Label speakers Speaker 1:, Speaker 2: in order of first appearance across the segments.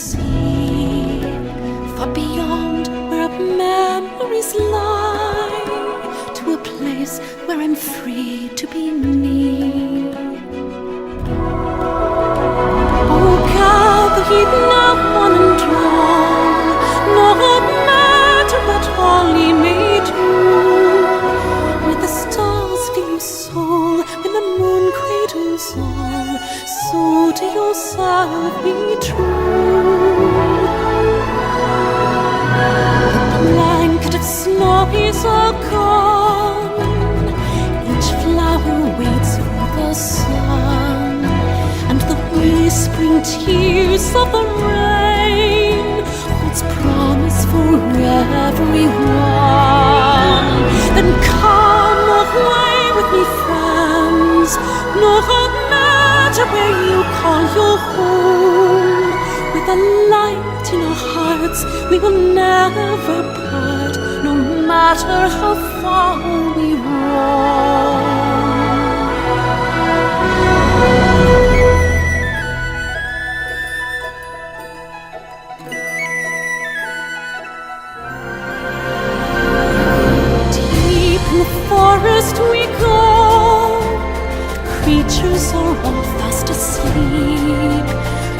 Speaker 1: see, far beyond where our memories lie, to a place where I'm free to be me. Oh, gather ye now one and all, no matter what all ye may do. Let the stars fill your soul when the moon cradles all, so to yourself be true. The blanket of snow is all gone, each flower waits for the sun, and the whispering tears of the rain holds promise for everyone. Then come away with me, friends, no matter where you call your home. With a light in our hearts, we will never part, no matter how far we roam. Deep in the forest we go, creatures are all fast asleep.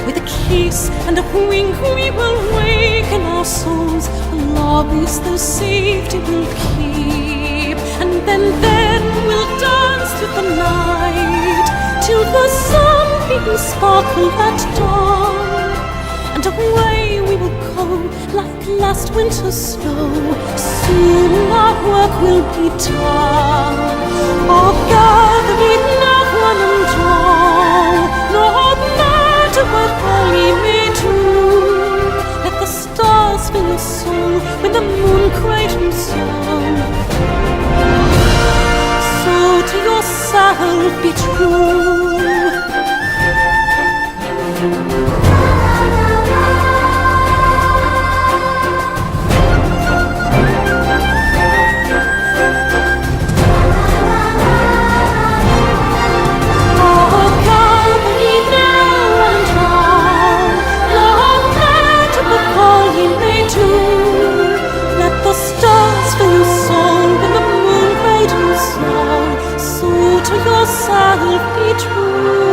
Speaker 1: With a kiss and a wink we will waken our souls. The love is the safety we'll keep. And then we'll dance through the night, till the sunbeams sparkle at dawn. And away we will go like last winter's snow. Soon our work will be done. Oh, gather it now one and all, no matter what all ye may do. Let the stars fill your soul when the moon cradles down, so to yourself be true. To yourself be true.